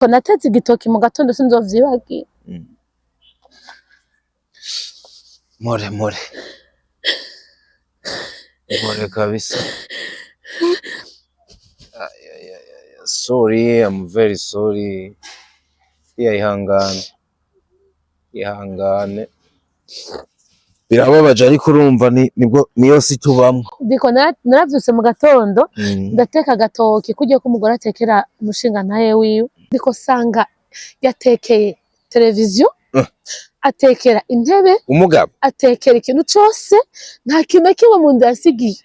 ko natetse igitoki mu gatondo sinzovyibagira. More kabisa. Sorry, I'm very sorry. Ihangane. Birababaje ariko urumva niyo si tubamwe. Ndiko naravyutse mu gatondo ndateka agatoki kugiye ko umugore atekera umushinga ntaye wiwe. Ndiko sanga yatekeye televiziyo, atekera intebe, umugabo atekera ikintu cyose, nta kintu kimwe mu nda yasigiye.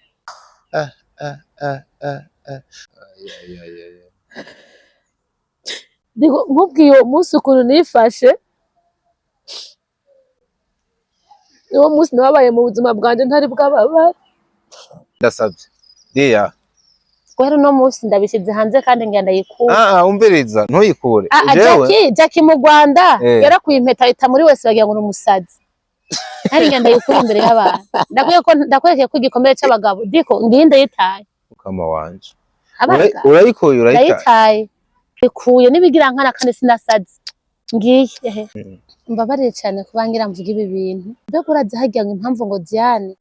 Ndiko nkubwiye uwo munsi ukuntu nifashe, uwo munsi nababaye mu buzima bwanje ntari bwababara. Ndasabye Dia Kwero no munsi ndabishize hanze kandi ngenda yikura. Umviriza ntuyikure. Jackie mu Rwanda yarakuye impeta ita muri wese bagira ngo n'umusazi. Hari ngenda yikura imbere y'abantu. Ndakwekeye ko igikomere cy'abagabo diko nginde yitaye. Ukama wanje. Urayikuye urayitaye. Ikuye nibigira nkana kandi sinasazi. Ngiye mbabarire cyane kubangira mvuga ibi bintu. Mbega urazi hagiye ngo impamvu ngo Diane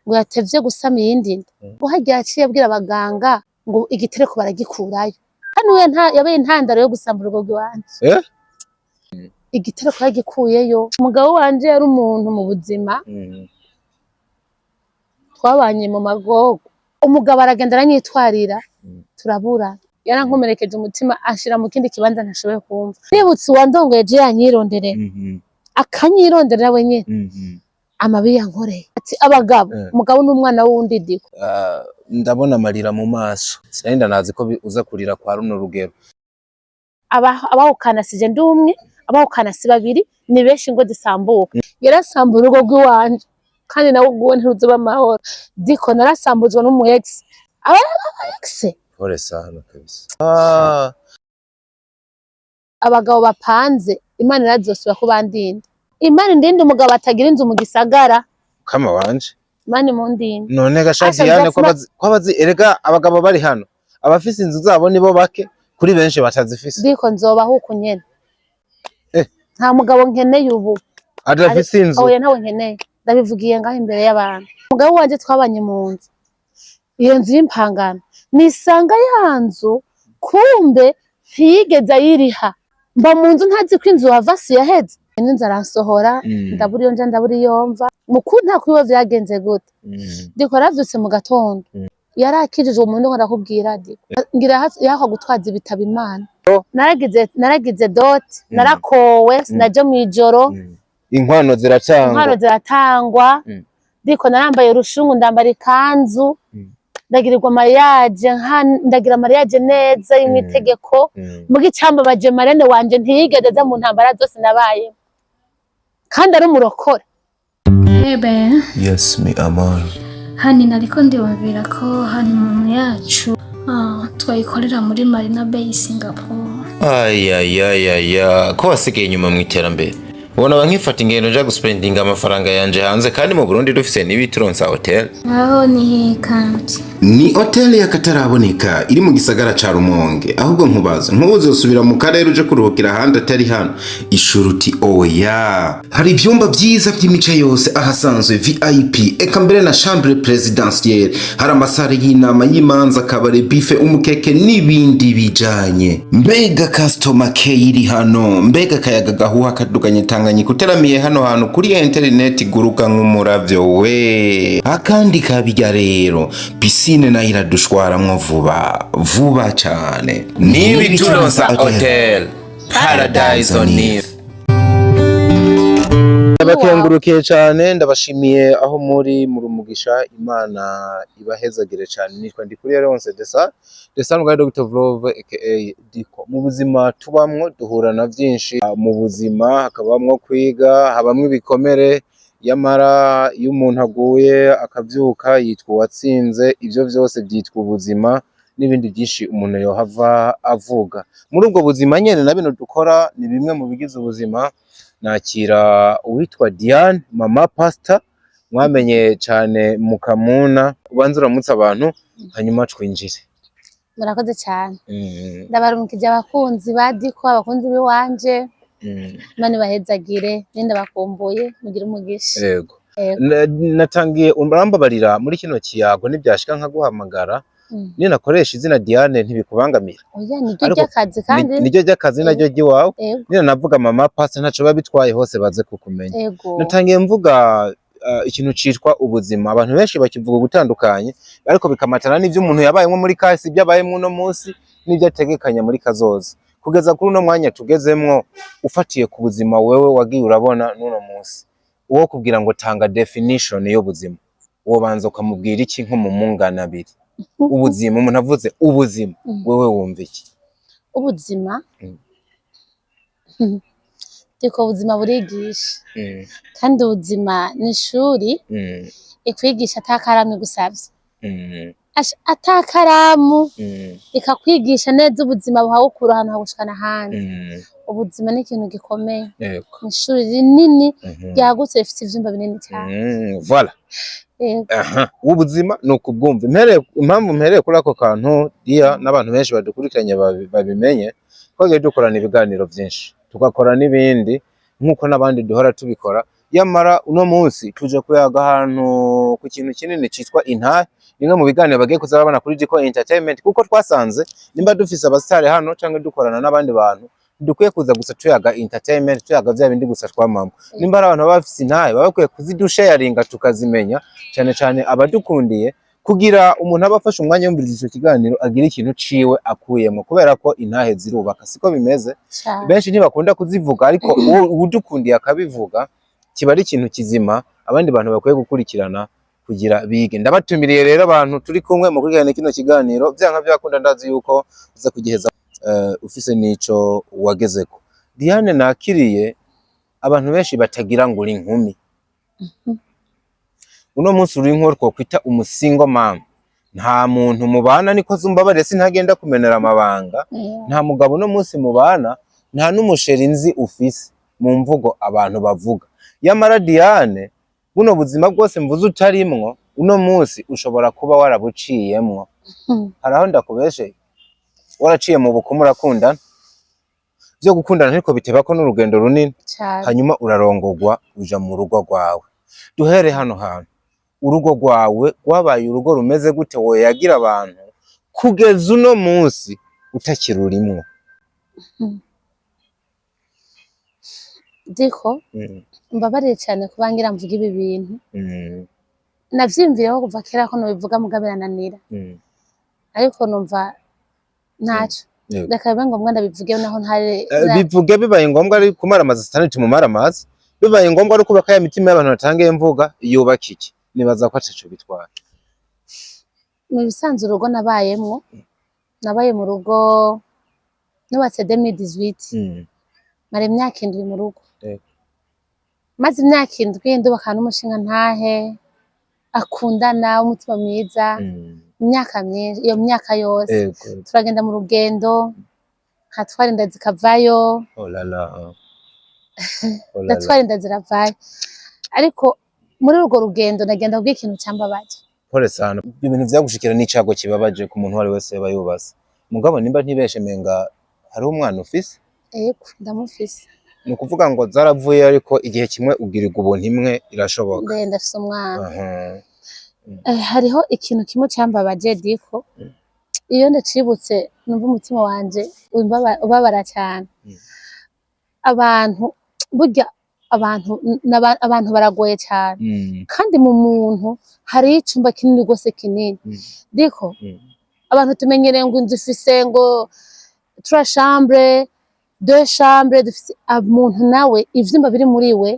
ngo yatevye gusama iyindi nda. Ngo hagiye aciye abwira abaganga ngo igitereko baragikurayo. Hano yabaye intandaro yo gusambura urugo rwanje. Igitereko yagikuyeyo. Umugabo wanje yari umuntu mu buzima. Twabanye mu magogo. Umugabo aragenda aranyitwarira turabura. Yarankomerekeje umutima ashira mu kindi kibanza ntashoboye kumva. Nibutse uwandongoye je yanyironderera. Akanyironderera wenyine. Amabi yankoreye. Ati abagabo, umugabo n'umwana wundi diko. Ndabona amarira mu maso. Sinenda nazi ko uza kurira kwa runo rugero. Abahukana sije ndumwe, abahukana si babiri, ni benshi ngo zisambuka. Yarasambura urugo rw'iwanje kandi nawe ubwo ntiruzoba amahoro. Diko narasambuzwa n'umu ex. Ex. Pole sana kabisa. Abagabo bapanze Imana irazosubira kubandinda. Imana ndinde umugabo atagira inzu mu gisagara. Kama wanje. Imana mundinde. None gashati yane kwabazi erega abagabo bari hano. Abafise inzu zabo nibo bake kuri benshi batazifise. Diko nzoba huko nyene. Nta mugabo nkeneye ubu. Adafise inzu. Oya ntawe nkeneye. Ndabivugiye ngaho imbere y'abantu. Umugabo wanje twabanye mu nzu. Iyo nzu y'impangano. Nisanga yanzu kumbe ntiyigeze ayiriha. Mba mu nzu ntazi ko inzu wavasi yaheze. Ninza aransohora ndaburi yonja ndaburi yomva. Mukunda kwiwe vyagenze gute. Diko ravyutse mu gatondo. Yarakirije umuntu ngo ndakubwira diko. Ngira yako gutwaza ibitabo Imana. Naragize dot, narakowe, sinaje mu ijoro. Inkwano ziratangwa. Diko narambaye rushungu ndambara ikanzu. Ndagirirwa mariage ndagira mariage neza y'imitegeko. Mugi cyamba baje marene wanje ntiyigeze mu ntambara zose nabaye. Kandi ari umurokore. Hebe. Yes, me Amal. Hani nariko ndibabwira ko hani mu yacu twayikorera muri Marina Bay Singapore. Ko wasigaye inyuma mu iterambere. Ubona bankifata ingendo nja guspendinga amafaranga yanje hanze kandi mu Burundi dufise n'ibitronsa hotel. Aho ni kandi. Ni hotel y'akataraboneka iri mu gisagara ca Rumonge. Ahubwo nkubaza ntuzosubira mu karere uje kuruhukira handi atari hano. Ishuruti oya. Hari ivyumba vyiza vy'imice yose ahasanzwe VIP eka mbere na chambre présidentielle. Hari amasare y'inama y'imanza kabare bife umukeke n'ibindi bijanye. Mbega customer care iri hano. Mbega kayaga gahuha kaduganye Tanganyika uteramiye hano hantu kuri internet guruka nk'umuravyo we. Akandi kabijya rero piscine na iradushwaramwo vuba cyane. Nibi Turonsa Hotel Paradise on Earth. Ndabakengurukiye cyane ndabashimiye aho muri Rumugisha. Imana ibahezagire cyane. Nitwa Ndikuri Leonce Desa n'ubwa Dr. Vlove aka Diko. Mu buzima tubamwo duhura na byinshi mu buzima, hakabamwo kwiga, habamwe ibikomere, yamara iyo umuntu aguye akavyuka yitwa watsinze. Ivyo vyose byitwa ubuzima n'ibindi byinshi umuntu yohava avuga. Muri ubwo buzima nyene na bino dukora ni bimwe mu bigize ubuzima. Nakira uwitwa Diane Mama Pastor, mwamenye cyane mu Kamuna. Ubanza uramutse abantu hanyuma twinjire. murakoze cyane. Ndabarumukije abakunzi badiko, abakunzi biwanje. Imana ibahezagire, ninde bakumbuye mugira umugisha. Yego. Natangiye urambabarira muri kino kiyago n'ibyashika nka guhamagara. Niyo nakoresha izina Diane ntibikubangamira. Oya niryo ry'akazi kandi niryo ry'akazi naryo ry'iwawe. Niyo navuga mama pasi ntaco babitwaye hose baze kukumenya. Natangiye mvuga ikintu citwa ubuzima. Abantu benshi bakivuga gutandukanye ariko bikamatana n'ivyo umuntu yabayemwo muri kasi byabayemwo no munsi n'ivyo ategekanya muri kazoza. Kugeza kuri uno mwanya tugezemwo ufatiye ku buzima wewe wagiye urabona n'uno munsi. Uwo kubwira ngo tanga definition y'ubuzima. Uwo banza ukamubwira iki nko mu mungana abiri. Ubuzima umuntu avuze ubuzima wewe wumva iki? Ubuzima Diko ubuzima burigisha kandi ubuzima ni ishuri ikwigisha atakaramu gusavye atakaramu ikakwigisha neza ubuzima buhawukura ahantu hagushikana ahandi. Ubuzima ni ikintu gikomeye, ishuri rinini ryagutse rifite ivyumba binini cyane. Voilà. Ubuzima nuko ubwumva impamvu mpereye kuri ako kantu dia n'abantu benshi badukurikiranye babimenye twagiye dukorana ibiganiro byinshi tugakora n'ibindi nkuko n'abandi duhora tubikora. Yamara uno munsi tuje kuyaga ahantu ku kintu kinini citwa intahe, nimwe mu biganiro bagiye kuzabana kuri Diko Entertainment kuko twasanze nimba dufise abasitari hano canke dukorana n'abandi bantu dukwiye kuza gusa tuyaga entertainment, tuyaga vya bindi gusa twamama. Nimba ari abantu bafise intahe bakwiye kuzidusharinga tukazimenya cyane cyane abadukundiye kugira umuntu abafashe umwanya wumviriza ico kiganiro agira ikintu ciwe akuyemo kubera ko intahe zirubaka siko bimeze. Benshi ntibakunda kuzivuga ariko udukundiye akabivuga kiba ari ikintu kizima abandi bantu bakwiye gukurikirana kugira bige. Ndabatumiriye rero abantu turi kumwe mu kwigana kino kiganiro byanka byakunda ndazi yuko uza kugiheza ufise nico wagezeko. Diane nakiriye abantu benshi batagira ngo uri inkumi. Uno munsi uri inkuru ko kwita umusingo mama. Nta muntu mubana niko zumbabarire sintagenda kumenera amabanga. Nta mugabo uno munsi mubana, nta n'umusheri nzi ufise mu mvugo abantu bavuga. Yamara Diane buno buzima bwose mvuze utarimwo uno munsi ushobora kuba warabuciyemwo. Haraho ndakubeshe waraciye mu bukumu urakundana byo gukundana ariko biteba ko n'urugendo runini hanyuma urarongogwa uja mu rugo rwawe. Duhere hano hantu urugo rwawe rwabaye urugo rumeze gute wowe yagira abantu kugeza uno munsi utakirurimwo? Diko mbabarire cyane kubangira mvuga ibi bintu navyimviyeho kuva kera ko nobivuga mugabirananira ariko numva ntacyo reka bibe ngombwa ndabivugeho naho ntare bivuge bibaye ngombwa ari kumara amazi standard mu maramazi bibaye ngombwa ari kubaka ya mitima y'abantu batangiye mvuga yubaka iki nibaza ko ataco bitwara. Mu bisanzwe urugo nabaye mu rugo nubatse 2018 mare imyaka 7 mu rugo maze imyaka 7 ndubaka n'umushinga ntahe akundana umutima mwiza imyaka myinshi iyo myaka yose turagenda mu rugendo nkatwara inda zikavayo ndatwara inda ziravayo ariko muri urwo rugendo nagenda kubwira ikintu cyambabaje. Pole sana ibintu vyagushikira n'icago kibabaje ku muntu wari wese bayubaza mugabo nimba ntibeshe menga hari umwana ufise? Yego ndamufise. Ni ukuvuga ngo zaravuye ariko igihe kimwe ugirirwa ubuntu imwe irashoboka. Ndafise umwana. Hariho ikintu kimwe cyambabaje Diko iyo ndacibutse numva umutima wanje ubabara cyane. Abantu burya abantu baragoye cyane kandi mu muntu hari icumba kinini gose kinini. Diko abantu tumenyereye ngo inzu ifise ngo 3 chambres 2 chambres dufise umuntu nawe ivyumba biri muri we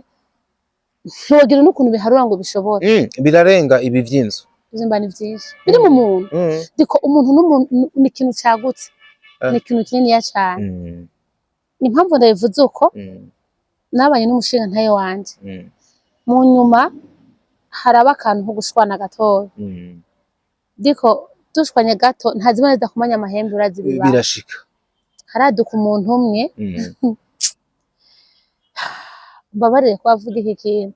ntiwagira n'ukuntu biharura ngo bishobore. Birarenga ibi vy'inzu ivyumba ni vyinshi biri mu muntu. Diko umuntu ni ikintu cyagutse ni ikintu kinini ya cyane. Ni impamvu ndabivuze uko nabanye n'umushinga ntaye wanje mu nyuma haraba akantu nko gushwana gatoya. Diko dushwanye gato ntazibona zidakumanya amahembe urazibiba birashika haraduka umuntu umwe mbabarire ko avuga iki kintu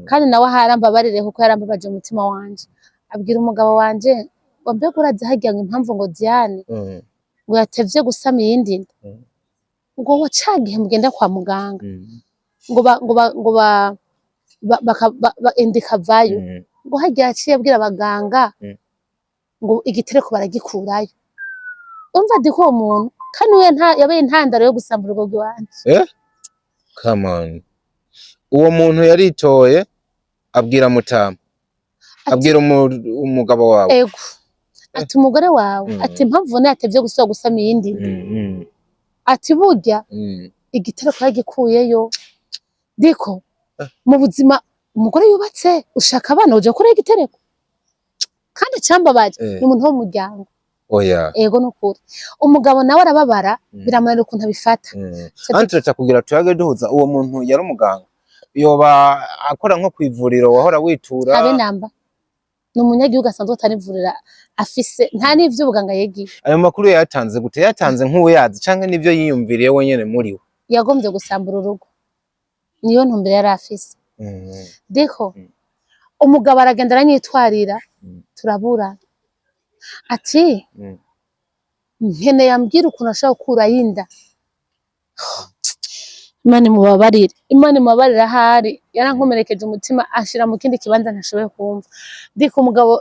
kandi nawe harambabarire kuko yarambabaje umutima wanje abwira umugabo wanje ngo mbega urazi harya ngo impamvu ngo Diane ngo yatevye gusama iyindi nda ngo wacagihe mugenda kwa muganga ngo indi kavayo ngo harya yaciye abwira abaganga ngo igitereko baragikurayo umva diko uwo muntu kandi we yabaye intandaro yo gusambura urugo rw'iwanje come on uwo muntu yaritoye abwira Mutama abwira umugabo wawe ego ati umugore wawe ati impamvu yatevye gusama iyindi ati burya igitereko yagikuyeyo diko mu buzima umugore yubatse ushaka abana uje kuri igitereko kandi cyambabaje ni umuntu wo mu muryango oya ego nukuri umugabo nawe arababara biramunanira ukuntu abifata Antre kugira tuyage duhuza uwo muntu yari umuganga yoba akora nko kwivuriro wahora witura abe namba ni umunyagihugu asanzwe atarivurira afise nta n'ivyo ubuganga yegiye ayo makuru yatanze gute yatanze nk'uwo yazi canke nivyo yiyumviriye wenyene muri we yagombye gusambura urugo niyo ntumbere yari afise diko umugabo aragenda aranyitwarira turaburana ati nkene yambwira ukuntu ashaka gukura yinda Imana imubabarire ahari yarankomerekeje umutima ashira mu kindi kibanza ntashoboye kumva diko umugabo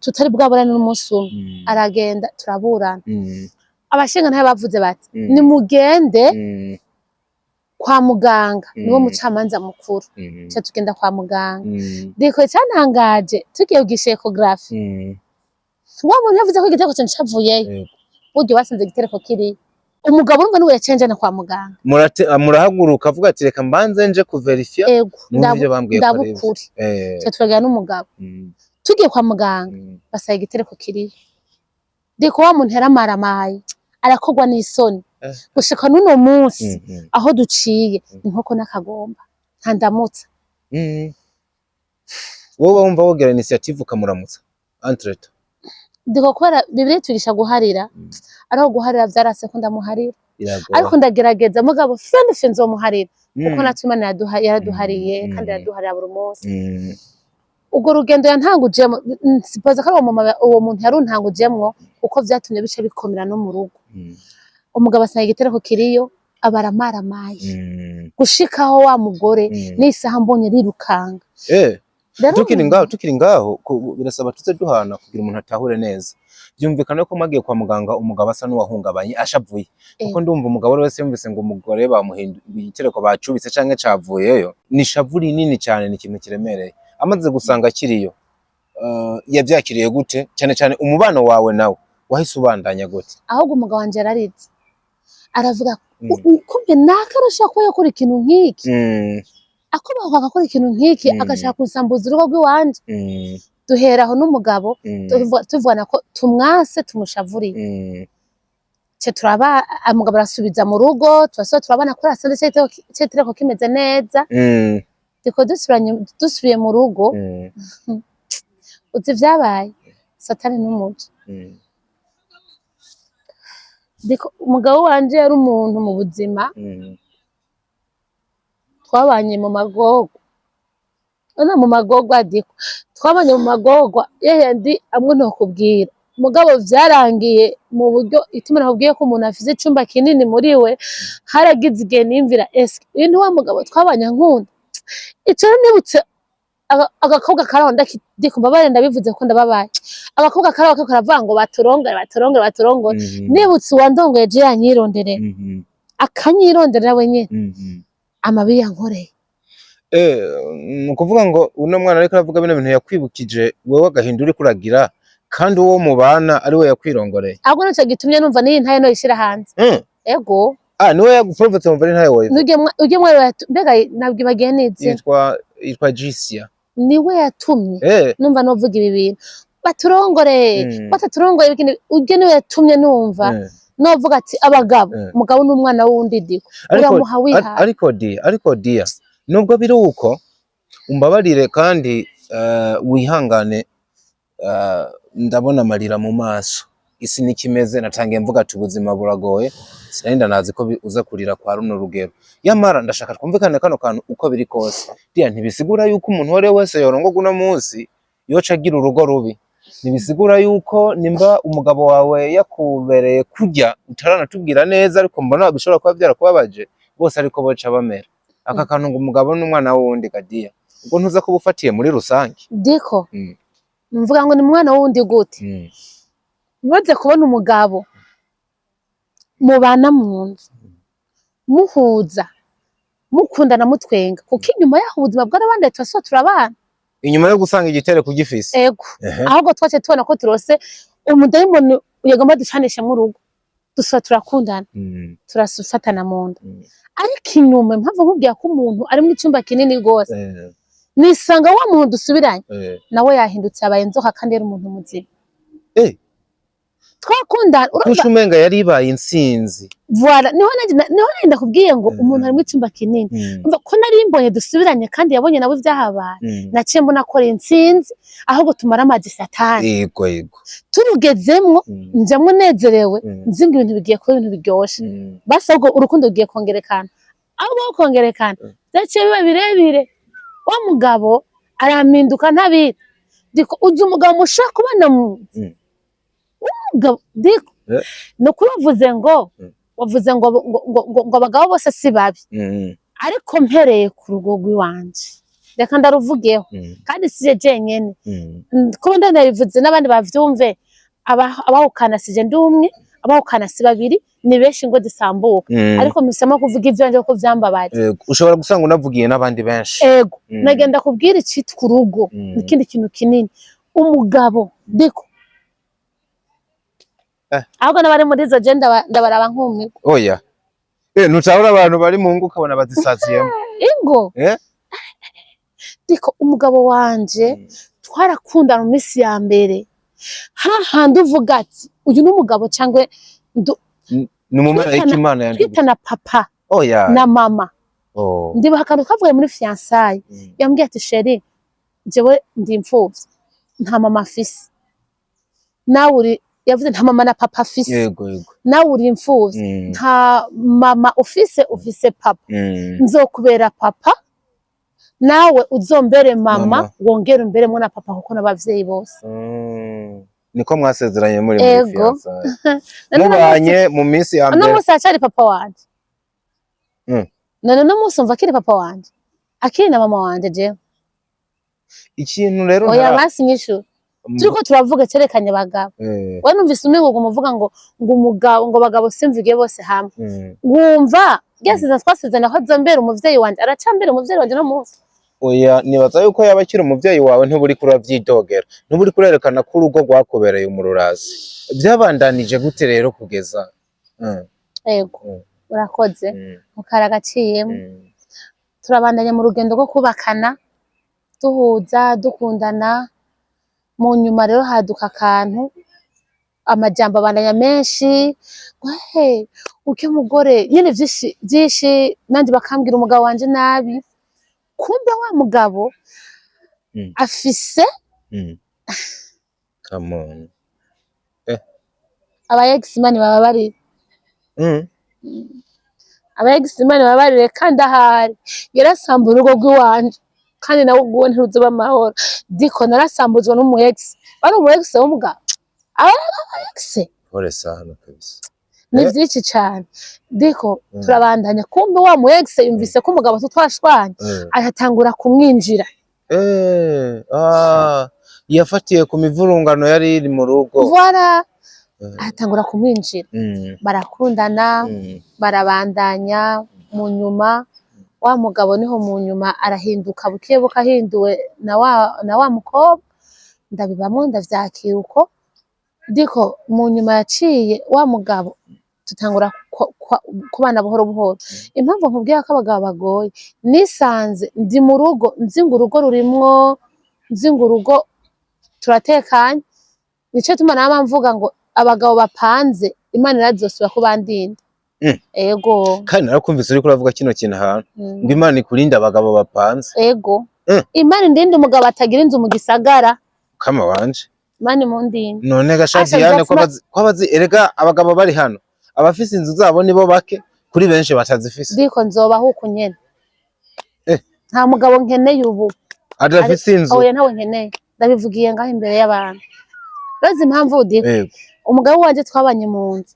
tutari bwaburane n'umunsi umwe aragenda turaburana abashinga ntayo bavuze bati ni mugende kwa muganga niwo mucamanza mukuru cyo tugenda kwa muganga diko cyantangaje tugiye kugisha ecography wa muntu yavuze ko igitereko cyo nshavuyeyo buryo basanze igitereko kiri umugabo urumva niwe yacenjana kwa muganga murahaguruka avuga ati reka mbanze nje kuverifya n'ibyo bambwiye ko ari cyo turagira n'umugabo tugiye kwa muganga basaye igitereko kiri diko wa muntu yaramaramaye arakogwa n'isoni gushika n'uno munsi aho duciye inkoko n'akagomba ntandamutsa wowe wumva wogera initiative ukamuramutsa Entreto diko kubera Bibiliya turisha guharira ariho guharira vyarase ko ndamuharira ariko ndagerageza mugabo fene nzomuharira kuko natumana yaraduhariye kandi yaraduharira buri munsi ubwo rugendo yantangujemo sipoza ko uwo muntu yaruntangujemwo kuko vyatumye bice bikomera no mu rugo umugabo asanga igitereko kiriyo abaramaramaye gushikaho wa mugore n'isaha mbonye rirukanga tukiri ngaho birasaba tuze duhana kugira umuntu atahure neza byumvikana ko magiye kwa muganga umugabo asa n'uwahungabanye ashavuye kuko ndumva umugabo wese yumvise ngo umugore bamuhinduye igitereko bacubitse canke cavuyeyo ni shavuri nini cyane ni ikintu kiremereye amaze gusanga kiriyo yavyakiriye gute cyane cyane umubano wawe nawe wahise ubandanya gute ahubwo umugabo wanje yararize aravuga kumbe nakarasha ko yakora ikintu nk'iki akobaho agakora ikintu nk'iki agashaka kunsambuza urugo rw'iwanje duheraho n'umugabo tuvana ko tumwase tumushavuriye cyo turaba umugabo arasubiza mu rugo turabana ko asande cyitereko kimeze neza diko dusubiye mu rugo uzi vyabaye satani n'umuji diko umugabo wanje yari umuntu mu buzima twabanye mu magorwa mu magorwa diko twabanye mu magorwa yehandi amwe ntokubwira mugabo vyarangiye mu buryo ituma nakubwiye ko umuntu afise icumba kinini muri we haragize igihe nimvira eske uyu ni wa mugabo twabanye nkunda ico nibutse agakobwa karaho ndiko mbabare ndabivuze ko ndababaye agakobwa karaho ko karavuga ngo baturongore nibutse uwandongoye je yanyironderera akanyironderera wenyene amabi yankoreye nukuvuga ngo uno mwana ariko aravuga bino bintu yakwibukije wewe agahindura kuragira kandi uwo mubana ari we yakwirongoreye ahubwo nico gitumye numva niyi ntaye no ishira hanze ego niwe yaguprofetse mu bari ntaye wowe uje mwe mbega nabwibagiye neze yitwa Jisia niwe yatumye numva novuga ibi bintu bataturongore bikindi uje niwe yatumye numva novuga ati abagabo umugabo n'umwana wundi diko uramuha wiha ariko dia nubwo biri uko umbabarire kandi wihangane ndabona amarira mu maso isi nikimeze natangiye mvuga ati ubuzima buragoye sinarinda nazi ko uza kurira kwa runo rugero yamara ndashaka twumvikane kano kantu uko biri kose dia ntibisigura yuko umuntu wari wese yorongogwa uno munsi yoca agira urugo rubi Nibisigura yuko nimba umugabo wawe yakubereye kurya utaranatubwira neza ariko mbona bishobora kuba byarakubabaje bose ariko boca bamera aka kantu ngo umugabo n'umwana wundi Gadia ubwo ntuza ko bufatiye muri rusange Diko mvuga ngo ni mwana wundi gute Maze kubona umugabo mubana mu nzu muhuza mukundana mutwenga kuko inyuma yaho ubuzima bw'abandi twaso turabana inyuma yo gusanga igitere kugifise ego ahubwo twace tubona ko turose umudayimoni uyagomba ducanisha mu rugo dusa turakundana turasufatana mu nda ariko inyuma impamvu nkubwiye ko umuntu ari mu cyumba kinini gose nisanga wa muntu dusubiranye nawe yahindutse abaye inzoka kandi ari umuntu muzima twakundana urumva yari ibaye insinzi voilà niho nenda kubwiye ngo umuntu ari mu cyumba kinini umva ko nari mbonye dusubiranye kandi yabonye nawe byahabaye naciye mbona ko ari insinzi ahubwo tumara amazi satani yego turugezemwo njamwe nezerewe nzinga ibintu bigiye kuba ibintu biryoshe basi ahubwo urukundo rugiye kongerekana ahubwo kongerekana byaciye biba birebire wa mugabo araminduka ntabita diko uzi umugabo mushaka kubana mu umugabo diko no kubavuze ngo wavuze ngo abagabo bose si babi ariko mpereye ku rugo rw'iwanje reka ndaruvugeho kandi sije jenyene kuko ndanabivuze n'abandi bavyumve abahukana sije ndumwe abahukana si babiri ni benshi ngo disambuka ariko misema kuvuga ivyanje ko vyambabaye ushobora gusanga unavugiye n'abandi benshi ego nagenda kubwira icitwa urugo ikindi kintu kinini umugabo diko ahubwo n'abari muri izo genda ndabaraba nk'umwe oya ntutabura abantu bari mu ngo ukabona bazisaziyemo ingo diko umugabo wanje twarakundana mu minsi ya mbere hahandi uvuga ati uyu n'umugabo cyangwa ni umumarayika Imana twitana papa na mama ndibuka akantu kavuye muri fiançailles yambwiye ati chéri jewe ndi imfuvyi nta mama afise nawe uri yavuze nta mama na papa afise yego nawe uri imfuvyi nta mama ufise papa nzokubera papa nawe uzombere mama wongere umberemo na papa kuko n'abavyeyi bose niko mwasezeranye muri fiançailles mubanye mu minsi ya mbere no musi acari papa wanje none no musi umva akiri papa wanje akiri na mama wanje je ikintu rero oya basinyishu turiko turavuga cerekanye bagabo we numvise umengo umuvuga ngo umugabo ngo bagabo simvuge bose hamwe wumva yasize twasezerana ko zombera umuvyeyi wanje aracambera umuvyeyi wanje no musi oya nibaza yuko yaba akiri umuvyeyi wawe ntuburi kuravyidogera ntuburi kurerekana ko urugo rwakubereye umururazi byabandanije gute rero kugeza yego urakoze mukara gaciyemo turabandanya mu rugendo rwo kubakana duhuza dukundana mu nyuma rero haduka akantu amajambo abandanya menshi uke mugore nyene vyinshi nandi bakambwira umugabo wanje nabi kumbe wa mugabo afise come on abayegisimani baba bari abayegisimani baba bari kandi ahari yarasamba urugo rw'iwanje kandi nawe ubwo ntiruzoba amahoro diko narasambuzwa n'umuyegisi bari umuyegisi w'umugabo abayegisi pole sana kabisa ni vyinshi cane diko turabandanya kumbe wa muyegisi yumvise ko umugabo tutwashwanye aratangura kumwinjira yafatiye ku mivurungano yari iri mu rugo voilà aratangura kumwinjira barakundana barabandanya mu nyuma wa mugabo niho mu nyuma arahinduka bukebuka ahinduwe na wa mukobwa ndabibamo ndavyakira uko diko mu nyuma yaciye wa mugabo tutangura kubana buhoro buhoro impamvu nkubwiye ko abagabo bagoye nisanze ndi mu rugo nzinga urugo rurimwo nzinga urugo turatekanye nico tuma nama mvuga ngo abagabo bapanze Imana irazosubira kubandinda ego kandi narakumvise uriko uravuga kino kintu ahantu ngo Imana ikurinda abagabo bapanze ego Imana indinde umugabo atagira inzu mu gisagara kama wanje Imana imundinde none gashadiyane ko bazi erega abagabo bari hano abafise inzu zabo nibo bake kuri benshi batazifise diko nzoba huko nyene nta mugabo nkeneye ubu adafise inzu oya ntawe nkeneye ndabivugiye ngaho imbere y'abantu Urazi impamvu Diko? Yego. Umugabo wanje twabanye mu nzu.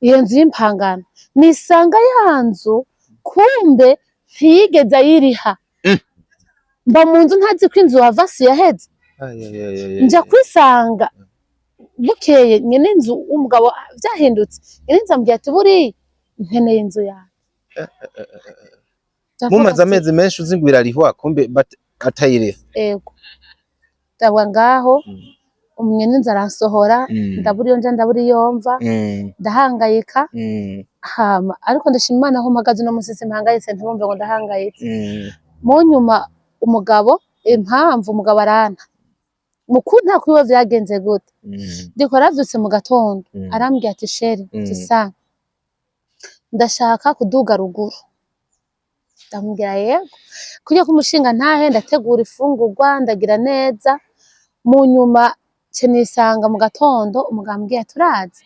Iyo nzu y'impangano. Nisanga ya nzu kumbe ntiyigeze ayiriha. Mba mu nzu ntazi ko inzu wavasi yaheze. Nja kwisanga bukeye nyene inzu umugabo vyahindutse. Nyene inzu ambwiye ati buri nkeneye inzu yawe. Mumaze amezi menshi uzi ngo irarihwa kumbe atayiriha. Ego. Ndabwa ngaho umwene inzu aransohora ndabura iyo nja ndabura iyo mva ndahangayika hama ariko ndashima Imana aho mpagaze no musisi mpangayitse ntibumve ngo ndahangayitse. Mu nyuma umugabo impamvu umugabo arana mukunda kwiwe vyagenze gute Diko aravyutse mu gatondo arambwiye ati sheri tisa ndashaka kuduga ruguru. Ndamubwira yego kujya kumushinga ntahe ndategura ifungurwa ndagira neza. Mu nyuma nisanga mu gatondo umugabo ambwiye turazi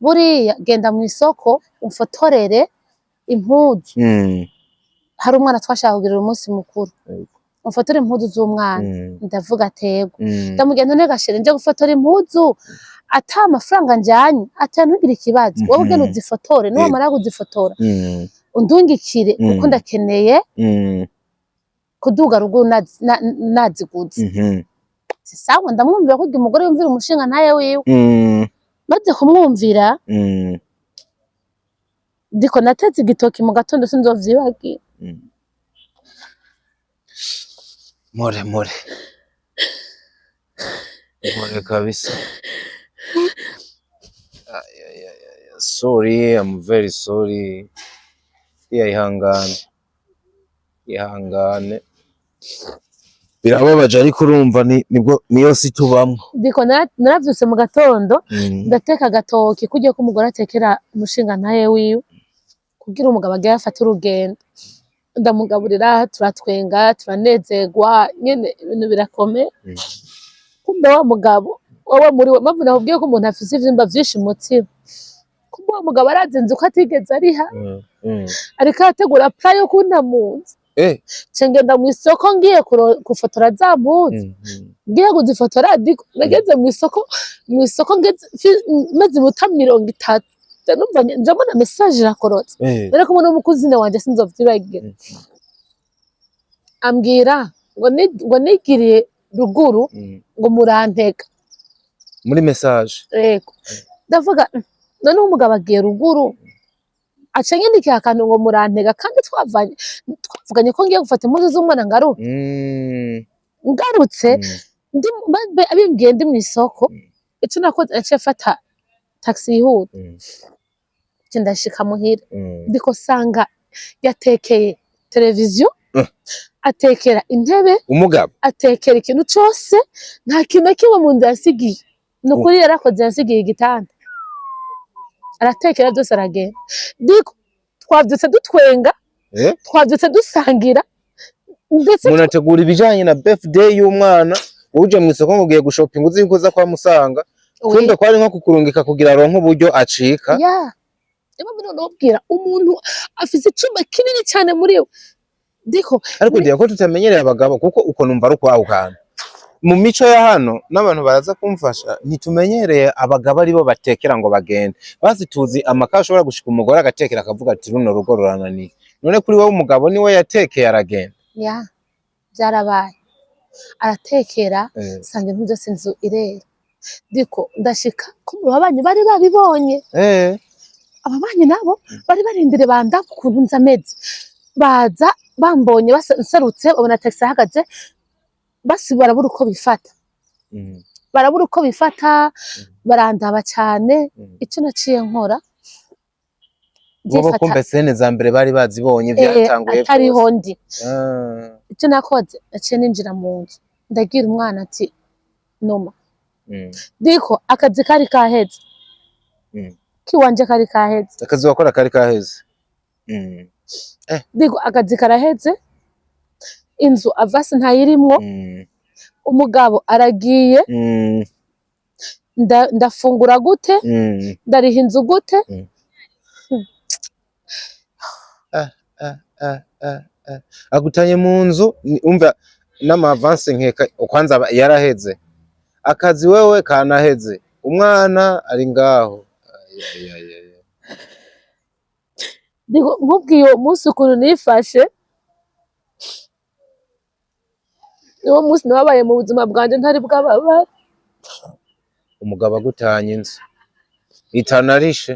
buriya genda mu isoko umfotorere impuzu. Hari umwana twashaka kugirira umunsi mukuru umfotora impuzu z'umwana. Ndavuga atego ndamugenda negashire nje gufotora impuzu ata amafaranga njanye ata ntugire ikibazo wowe ugenda uzifotore niwe mara kuzifotora undungikire kuko ndakeneye kuduga ruguru naziguze. Sawa ndamwumvira ko umugore yumvira umushinga ntaye wiwe. Maze kumwumvira Diko natetse igitoki mu gatondo sinzovyibagira. More kabisa. Sorry, I'm very sorry. Ihangane. Birababaje ariko urumva niyo si tubamwe. Diko naravyutse mu gatondo ndateka agatoki kujya ko umugore atekera umushinga ntaye wiwe kugira umugabo agiye afata urugendo. Ndamugaburira turatwenga turanezerwa nyene ibintu birakomeye. Kumbe wa mugabo wowe muri we mpamvu nakubwiye ko umuntu afise ivyimba vyinshi mu mutima. Kumbe wa mugabo arazinze uko atigeze ariha ariko ategura plan yo kunta mu nzu. Ngenda mu isoko ngiye gufotora za mpuzu ngiye kuzifotora Diko nageze mu isoko maze iminota 30 numva njabona message irakorotse rero kumwe n'umukuzine wanje sinzovyibagira. Ambwira ngo nigiriye ruguru ngo muranteka muri message. Yego ndavuga none umugabo agiye ruguru aca nyandikira akantu ngo murantega kandi twavuganye ko ngiye gufata impuzu z'umwana ngaruka. Ngarutse abimbwiye ndi mu isoko ico nakoze aciye fata taxi yihuta ndashika muhira Diko sanga yatekeye televiziyo atekera intebe umugabo atekera ikintu cose nta kintu kimwe mu nzu yasigiye. Nukuri yarakoze yasigiye igitanda aratekera byose aragenda. Diko twavyutse dutwenga twavyutse dusangira ndetse munategura ibijanye na birthday y'umwana uje mu isoko ngo ugiye gushopinga uzi ko za kwa Musanga kumbe kwari nko kukurungika kugira aronke uburyo acika. Ema bino nobwira umuntu afise icuma kinini cyane muri we Diko ariko ndiye ko tutamenyereye abagabo kuko uko numva ari kwaho kana mu mico ya hano n'abantu baraza kumfasha ntitumenyereye abagabo aribo batekera ngo bagende bazi tuzi amaka ashobora gushika umugore agatekera akavuga ati runo rugo rurananiye none kuri wowe umugabo niwe yatekeye aragenda. Byarabaye aratekera sanga impuzu zose inzu irera. Diko ndashika ko babanyi bari babibonye ababanyi nabo bari barindire banda ukuntu nza ameze baza bambonye baserutse babona taxi ahagaze basi barabura uko bifata barandaba cyane. Icyo naciye nkora wowe kumbe sene za mbere bari bazibonye byatanguye atariho ndi. Icyo nakoze naciye ninjira mu nzu ndagira umwana ati noma Diko akazi kari kaheze kiwanje kari kaheze akazi wakora kari kaheze Diko akazi karaheze inzu avasi ntayirimwo umugabo aragiye ndafungura gute ndariha inzu gute agutanye mu nzu umva n'amavanse nkeka kwanza yaraheze akazi wewe kanaheze, umwana ari ngaho. Nkubwiye uwo munsi ukuntu nifashe, uwo munsi nababaye mu buzima bwanje ntari bwababara. Umugabo agutanye inzu itanarishe,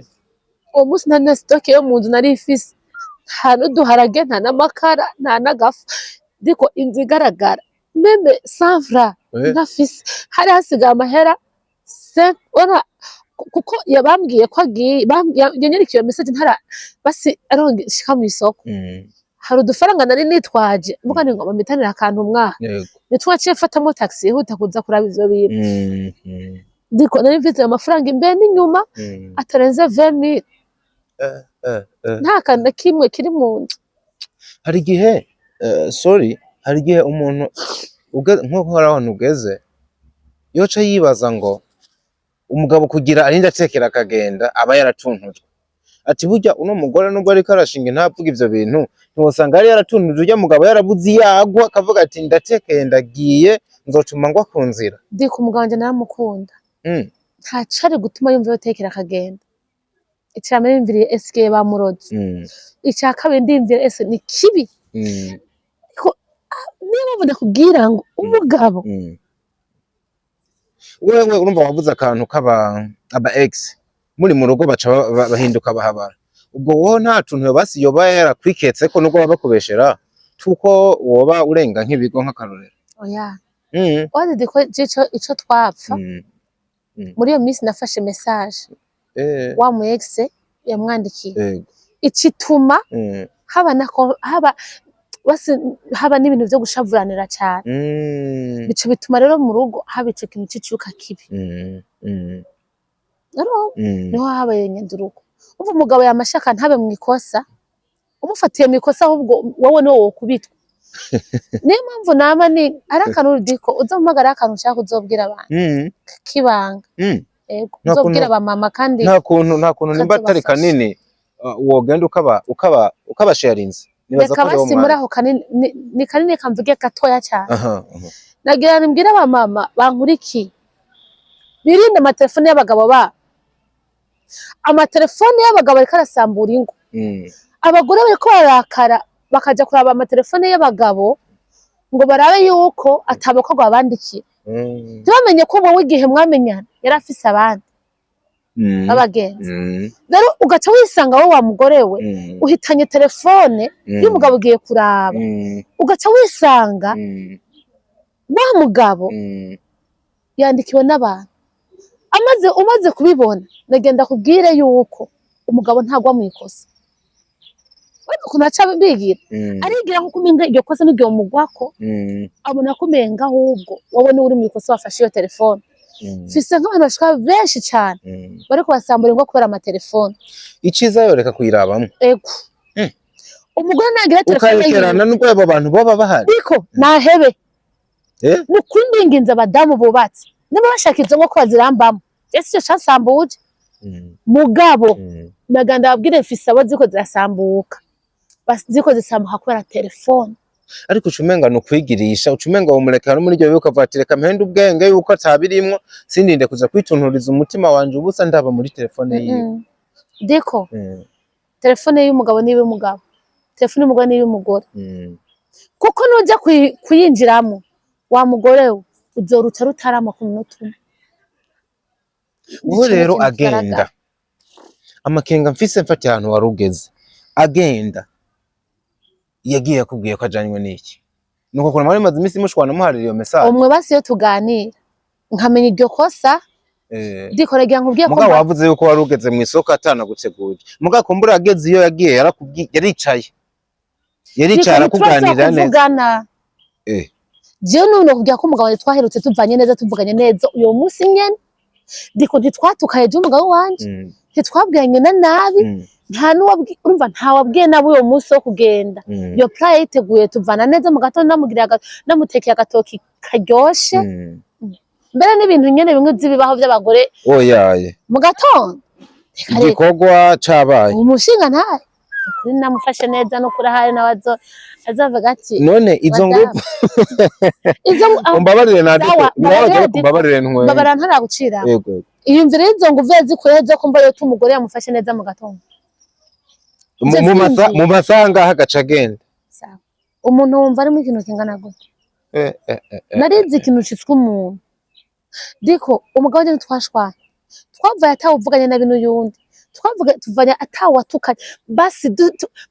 uwo munsi nta na sitoke yo mu nzu nari ifise, nta n'uduharage, nta n'amakara, nta n'agafu, ndiko inzu igaragara meme savra ntafise, hari hasigaye amahera ona kuko yabambwiye ko agiye, yanyerikiye message ntara basi arongishika mu isoko. Hari udufaranga nari nitwaje mvuga ngo bamitanira akantu umwana, nitwaciye fatamo taxi yihuta kuza kuraba ivyo bintu. Ndiko nari mfite amafaranga imbere n'inyuma atarenze 20,000. Nta kantu na kimwe kiri mu nzu. Hari igihe hari igihe umuntu nko hari ahantu ugeze yoca yibaza ngo umugabo kugira arinde atekera akagenda aba yaratuntujwe. Ati burya uno mugore nubwo ariko arashinga ntavuga ivyo bintu, ntiwosanga yari yaratuntuje, urya mugabo yarabuze yagwa akavuga ati ndatekeye ndagiye nzocuma ngwa ku nzira. Ndiko umuganje naramukunda, ntacari gutuma yumva yotekera akagenda. Icambere yumviriye SK bamuroze, ica kabiri ndimvira ese ni kibi. Niba mbona kubwira ngo umugabo wewe urumva wavuze akantu aba ex muri mu rugo baca bahinduka bahabara, ubwo wowe nta tuntu basi yoba yarakwiketseko nubwo baba bakubeshera tuko woba urenga nk'ibigo nk'akarorero? Oya, wazi ko ico twapfa muri iyo minsi nafashe message wa mu ex yamwandikiye, icituma haba n'ibintu vyo gushavuranira cyane, bico bituma rero mu rugo haba ico kintu c'icuka kibi. Niho habaye nyenduruko. Umva umugabo yamashaka ntabe mu ikosa, umufatiye mu ikosa ahubwo wowe no wokubitwa. Niyo mpamvu nama ni arakantu Diko uzompagara akantu ushaka uzobwira abantu kibanga. Uzobwira aba mama kandi nta kuntu nimba atari kanini wogenda ukaba sharinze. Reka basi muri aho kanini ni kanini kamvuge gatoya cyane. Nagira nimbwira aba mama bankuriki birinde amatelefone y'abagabo ba amatelefone y'abagabo ariko arasambura ingo. Abagore bariko barakara bakaja kuraba amatelefone y'abagabo ngo barabe yuko atabakorwa abandikira. Ntibamenye ko wowe igihe mwamenyana yarafise abandi abagenzi. Rero ugaca wisanga wowe wa mugore we uhitanye telefone y'umugabo ugiye kuraba, ugaca wisanga wa mugabo yandikiwe n'abantu. Umaze kubibona nagenda kubwire yuko umugabo ntagwa mu ikosa. Ukuntu aca bigira arigira nko kumenga iryo kosa n'iryo mugwako, abona kumenga ahubwo wowe ni uri mu ikosa wafashe iyo telefone. Fise nk'abantu bashika benshi cyane bariko basambura ingo kubera amatelefone. Iciza yoreka kuyirabamo. Ego umugore nagira telefone ukarekerana n'ubwo abo bantu baba bahari. Biko nahebe nukwindinginza abadamu bubatse niba bashaka izo ngo ko bazirambamo. Ese cyo cyasambuje mugabo naganda babwire mfise abo ziko zirasambuka, ziko zisambuka kubera telefone. Ariko ucumenga no kwigirisha, ucumenga wo mureka no muri ryo yuko avatireka mpenda ubwenge yuko atabirimwo, sindinde kuza kwitunturiza umutima wanje ubusa ndaba muri telefone yiwe. Diko telefone y'umugabo nibe umugabo, telefone y'umugore nibe umugore. Kuko nujya kuyinjiramo wa mugore we uzoruca rutarama ku minota umwe. Ubu rero agenda amakenga mfise mfati ahantu warugeze agenda yagiye akubwiye ko ajanywe n'iki, nuko kuna muri maze imisi mushwana muharira iyo message. Umwe basi yo tuganira nkamenya iryo kosa dikoragira nkubwiye ko mugabo wavuze yuko warugeze mu isoko atana guteguye, mugabo kumbura ageze iyo yagiye yarakubwiye yaricaye arakuganira neza. Je none kugira ko umugabo twaherutse tuvanye neza tuvuganye neza uyo munsi nyene Diko ntitwatukaye je umugabo wanje ntitwabwanye na nabi nta nuwabwiye, urumva nta wabwiye nabo uyo munsi wo kugenda. Yo play iteguye tuvana neza mu gatondo namugirira namutekeye agatoki karyoshe. Mbere n'ibintu nyene bimwe zibibaho by'abagore oyaye mu gatondo igikorwa cabaye umushinga ntaye kuri namufashe neza no kuri hari nabazo azavuga ati none izo nguvu umbabarire nadiko birabaje kumbabarire ntwe babara ntaragucira yego iyumvire izo nguvu yazikuye zo kumva yo umugore yamufashe neza mu gatondo mu masanga hagaca agenda umuntu wumva ari mu kintu kingana gute narizi ikintu cyitwa umuntu diko umugabo je twashwana twavuye atawuvuganye na bino yundi twavuga tuvanya atawatukanye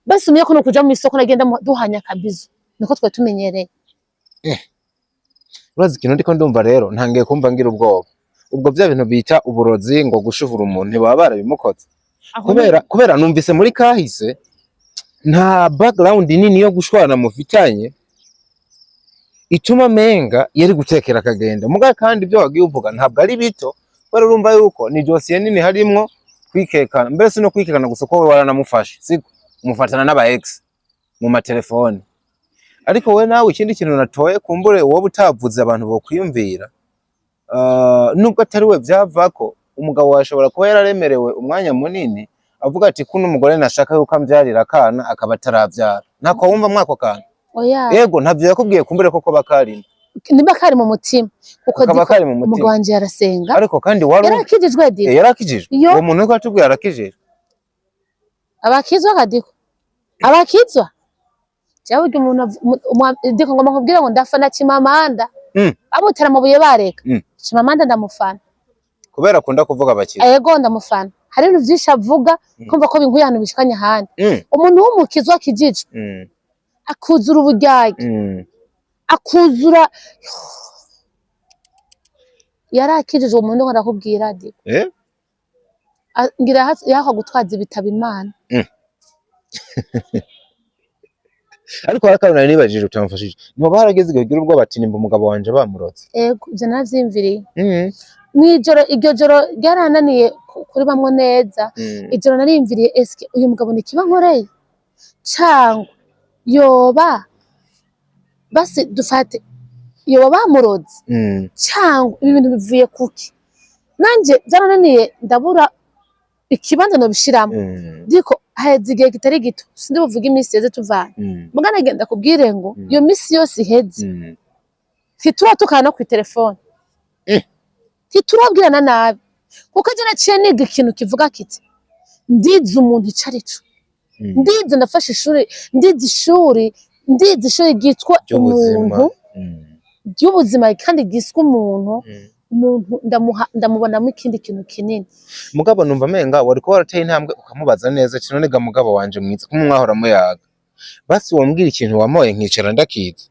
basi umye ko no kuja mu isoko nagenda duhanya kabizo niko twe tumenyereye urazi ikintu ndiko ndumva rero ntangiye kumva ngira ubwoba ubwo bya bintu bita uburozi ngo gushuvura umuntu ntibaba barabimukoze kubera numvise muri kahise nta background nini yo gushwana mufitanye ituma menga yari gutekera akagenda muga kandi ibyo wagiye uvuga ntabwo ari bito bari urumva yuko ni dossier nini harimwo kwikekana mbese no kwikekana gusa ko we waranamufashe siko umufatana n'aba ex mu matelefone ariko we nawe ikindi kintu natoye kumbure wowe utavuze abantu bo kwiyumvira nubwo atari we byavako umugabo washobora kuba yararemerewe umwanya munini avuga ati kuno umugore nashaka yuko ambyarira akana akaba atarabyara ntako wumva mwako kana yego ntavyo yakubwiye kumbure koko bakari niba kari mu mutima kuko umugabo wanje yarasenga ariko kandi yarakijijwe diko yarakijijwe uwo muntu ko atubwiye yarakijijwe abakizwa kadiko abakizwa cyawe umuntu diko ngoma nkubwira ngo ndafana Chimamanda amutera mu buye bareka Chimamanda ndamufana kubera akunda kuvuga abakizwa yego ndamufana hari ibintu byinshi avuga kumva ko binkuye ahantu bishikanye handi umuntu w'umukizwa kijijwe akuzura uburyarya akuzura yarakijije umuntu ngo ndakubwira diko ngira yako gutwaza ibitabo Imana ariko harakabona nibajije utamfashije niho barageze igihe ubwo bati nimba umugabo wanje bamurotse yego je navyimviriye mwijoro iryo joro ryarananiye kuri bamwe neza ijoro narimviriye eske uyu mugabo ni kiba nkoreye cyangwa yoba basi dufate yoba bamuroze cyangwa ibintu bivuye kuki nanje byarananiye ndabura ikibanza no bishiramo diko heze igihe kitari gito sindi buvuga iminsi yeze tuvana mugana genda kubwire ngo iyo minsi yose iheze ntituratukana ku telefone ntiturabwirana nabi kuko je naciye niga ikintu kivuga kiti ndize umuntu icarico ndize ndafashe ishuri ndize ishuri ryitwa umuntu ry'ubuzima kandi giswe umuntu ndamubonamo ikindi kintu kinini mugabo numva menga wari ko warateye intambwe ukamubaza neza kino niga mugabo wanje mwiza kumwahora muyaga basi wombwira ikintu wamoye nkicara ndakiza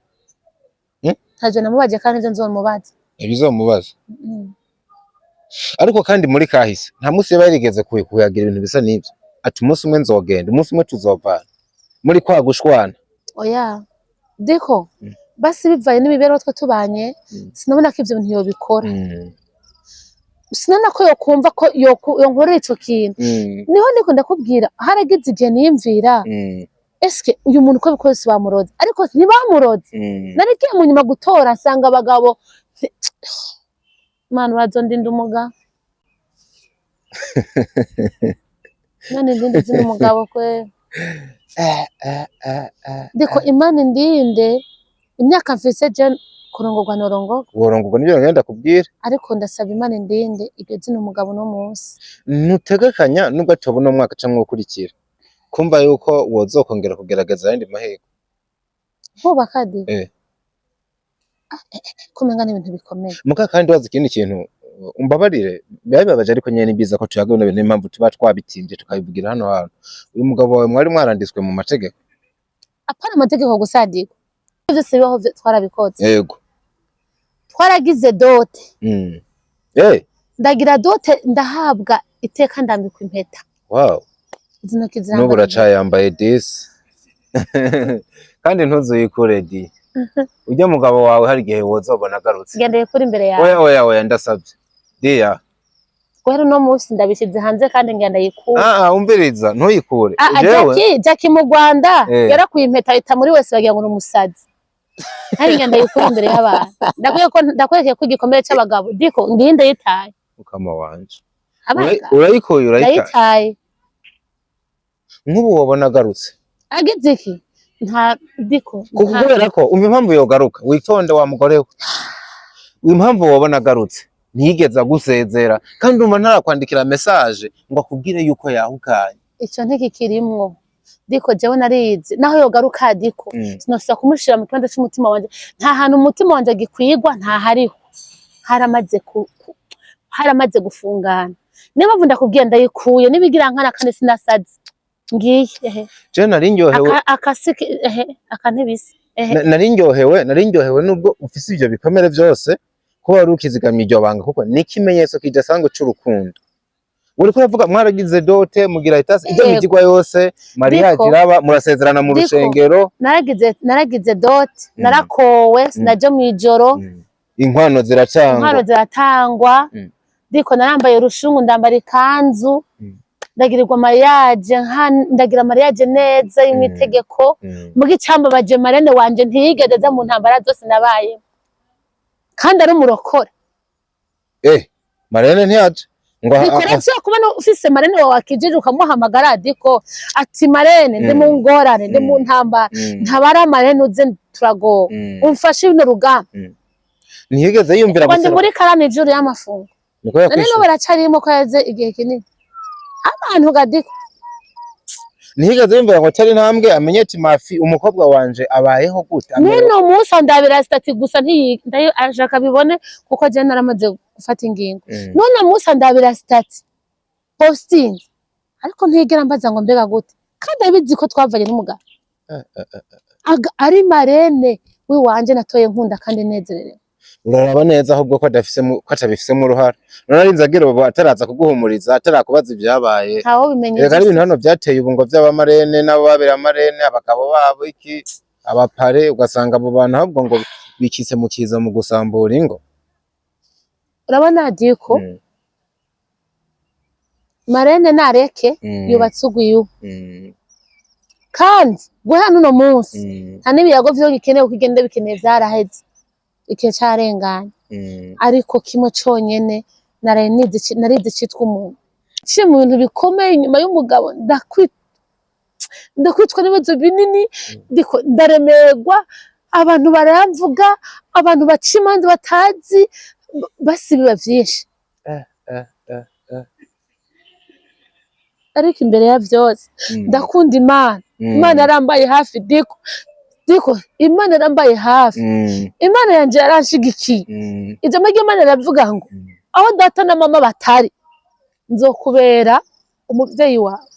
ntaje namubaje kandi nje nzomubaza ibizomubaza ariko kandi muri kahise nta musi yarigeze kuyagira ibintu bisa n'ibyo ati umunsi umwe nzogenda umunsi umwe tuzovana muri kwa gushwana oya diko basi bivaye n'imibereho twe tubanye sinabona ko ivyo bintu yobikora sinana ko yokumva ko yonkorera ico kintu niho niko ndakubwira haragize igihe niyumvira eske uyu muntu ko bikose bamuroze ariko ntibamuroze narikiye mu nyuma gutora nsanga abagabo manu bazondinda umugabo none ndinde umugabo kwe diko Imana indinde imyaka mfise je kurongorwa norongoka worongorwa nibyo ngenda kubwira ariko ndasaba Imana indinde iryo zina umugabo no munsi nutegekanya nubwo tubona umwaka camwe ukurikira kumva yuko wozokongera kugerageza yandi mahego vuba kadi kumenga n'ibintu bikomeye muka kandi wazi ikindi kintu umbabarire byabibabaje ariko nyene nibiza ko tuyagona ibintu impamvu tuba twabitimbye tukabivugira hano hano uyu mugabo wawe mwari mwaranditswe mu mategeko apana amategeko gusadiko byose bibaho twarabikoze yego twaragize dote ndagira dote ndahabwa iteka ndambikwa impeta wow n'ubu uracayambaye disi kandi ntuzuyikure di ujya mugabo wawe hari igihe wozobona agarutse gendeye kuri imbere yawe oya ndasabye diya rero no munsi ndabishyize hanze kandi ngenda yikura umbiriza ntuyikure Jackie mu Rwanda yarakuye impeta ita muri wese bagira ngo umusazi hari ngenda yikura imbere y'abantu ndakwereke ko igikomere cy'abagabo diko nginde yitaye ukama wanje urayikuye urayitaye nk'ubu wabona agarutse agize iki nta diko kubera ko umva impamvu yogaruka witonde wa mugore we impamvu wabona agarutse ntiyigeze agusezera kandi umva ntarakwandikira message ngo akubwire yuko yahukanye ico ntikikirimwo diko jewe narizi naho yogaruka diko sinosubira kumushira mu kibanza c'umutima wanje nta hantu umutima wanje gikwigwa nta hariho haramaze gufungana niyo mpamvu ndakubwiye ndayikuye nibigira nkana kandi sinasaze ngiye je narinyohewe akasiki akantebisi narinyohewe nubwo ufise ivyo bikomere vyose ko wari ukizigamye iryo banga kuko ni ikimenyetso kidasanzwe c'urukundo uriko uravuga mwaragize dote mugira itasi ivyo migirwa yose mariage iraba murasezerana mu rushengero naragize dote narakowe sinaje mwijoro inkwano ziratangwa diko narambaye urushungu ndambara ikanzu ndagirirwa mariage ndagira mariage neza y'imitegeko mugi cyambabaje marene wanje ntiyigeze mu ntambara zose nabaye kandi ari umurokore marene ntiyaje ngo dikoratio kuba no ufise marene wawe akijije ukamuhamagara diko ati marene ndi mu ngorane ndi mu ntambara ntabara marene uze turago umfashe bino rugamba ntiyigeze yumvira gusaba muri karane juru y'amafungo none no baracarimo ko yaze igihe kinini abantu gadiko ntiyigeze yumvira ngo cyari ntambwe amenye ati mafi umukobwa wanje abayeho gute none umunsi ndabira stati gusa ndayo ashaka bibone kuko je naramaze gufata ingingo none umunsi ndabira stati posting ariko ntigera mbaza ngo mbega gute kandi abizi ko twavanye n'umugabo ari marene wi wanje natoye nkunda kandi nezererewe uraraba neza ahubwo ko atabifisemo uruhara none arinze agira ubu ataraza kuguhumuriza atarakubaza ibyabaye ntaho bimenye reka ibintu hano byateye ubu ngo by'abamarene n'abo babera amarene abagabo babo iki abapare ugasanga abo bantu ahubwo ngo bikise mu kiza mu gusambura ingo urabona diko marene nareke yubatse ugwiyo kandi guhana uno munsi nta n'ibiyago vyo gikeneye kugenda bikeneye vyaraheze ikihe carenganye ariko kimwe conyene narize citwa umuntu ciye mu bintu bikomeye inyuma y'umugabo ndakwitwa n'ibibazo binini ndaremerwa abantu baramvuga abantu baca imanza batazi basibiba vyinshi ariko imbere ya vyose ndakunda Imana yarambaye hafi diko Imana yarambaye hafi Imana yanje yaranshigikiye ijambo ry'Imana riravuga ngo aho data na mama batari nzokubera umuvyeyi wawe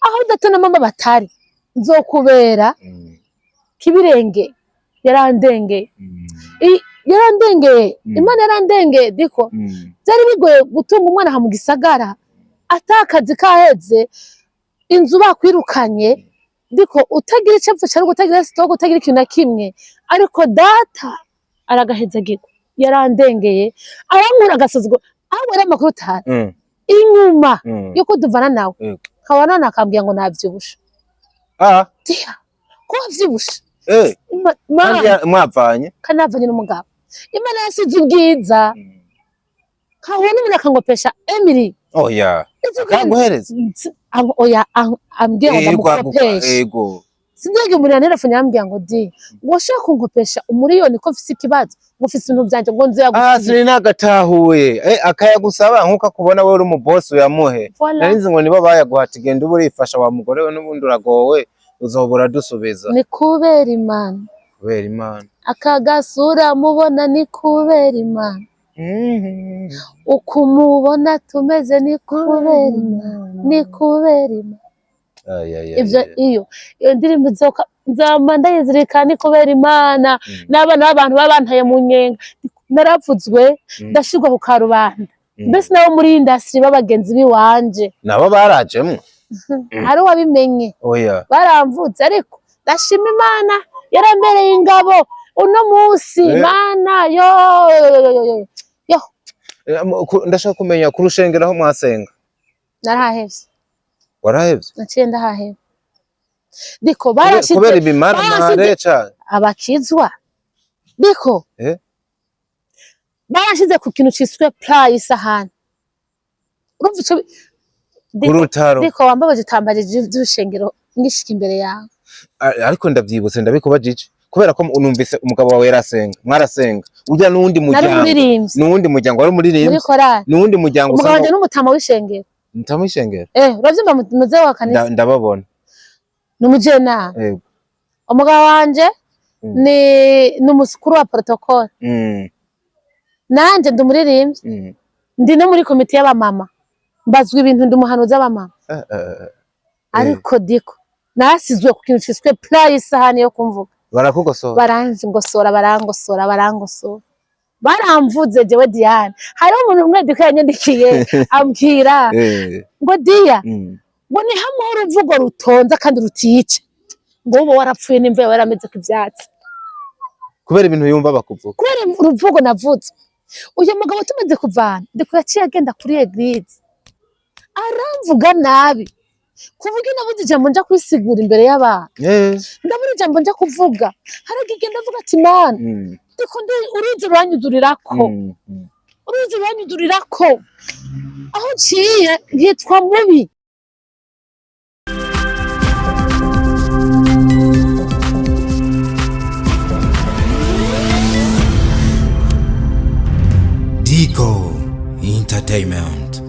aho data na mama batari nzokubera kibirenge yarandengeye Imana yarandengeye diko byari bigoye gutunga umwana ha mu gisagara atakazi kaheze inzu bakwirukanye diko utagira icapfu cyari gutagira sitoke utagira ikintu na kimwe ariko data aragahezagirwa yarandengeye arankura agasuzuguro aho wari amakuru utari inyuma yo kuduvana nawe kabana nakambwiye ngo navyibusha ko wavyibusha mwavanye kanavanye n'umugabo Imana yasize ubwiza kabona umuntu akangopesha Emily oya akaguhereza oya ambwiye ngo ndamukopesha yego sindege muri telefone yambwiye ngo di woshaka kunkopesha umuriyoni ko mfise ikibazo ngo mfise ibintu byanje ngo nze yagusiga sini nagatahuye akayagusaba nkuko akubona wewe uri mu boss uyamuhe narinzi ngo nibo bayaguhati genda ubu urifasha wa mugore we n'ubundi uragowe uzobura dusubiza ni kubera Imana akagasura mubona ni kubera Imana ukumubona tumeze ni kubera Imana iyo ndirimbo nzamba ndayizirikana ni kubera Imana n'abana b'abantu babantaye mu nyenga naravuzwe ndashirwa ku karubanda mbese nabo muri industry b'abagenzi biwanje nabo barajemo hari wabimenye oya baramvutse ariko ndashima Imana yarambereye ingabo uno munsi Imana yo ndashaka kumenya ku rushengero aho mwasenga narahevye warahevye naciye ndahaheva diko barashize kubera ibimarare cyane abakizwa diko barashize ku kintu ciswe pla isahani urumva ico Kurutaro. Diko wambabaje utambaje vy'urushengero ngishika imbere yawe. Ariko ndavyibutse ndabikubajije kubera ko unumvise umugabo wawe yarasenga mwarasenga urya nundi muryango nundi muryango wari muri korali nundi muryango umugabo wanje n'umutama w'ishengero mutama w'ishengero uravyumva muze wa kanisa ndababona numujena yego umugabo wanje ni n'umusukuru wa protocole nanje ndumuririmbyi ndi no muri komite y'abamama mbazwa ibintu ndi umuhanuzi w'abamama ariko diko nasizwe ku kintu ciswe price hane yo kumvuga barakugosora barangosora baramvuze jewe Diane hariho umuntu umwe diko yanyandikiye ambwira ngo Dia ngo ni hamwe uruvugo rutonza kandi rutiyice ngo ubo warapfuye n'imvuye warameze ku ivyatsi kubera ibintu yumva bakuvuga kubera uruvugo navuze uyu mugabo tumaze kuvana ndiko yaciye agenda kuri eglise aramvuga nabi kuvuga nabuze ijambo nja kwisigura imbere y'abantu ndabura ijambo nja kuvuga haragigenda avuga ati mana ndiko uruzi rwanyudurirako aho ciye yitwa mubi Dico Entertainment.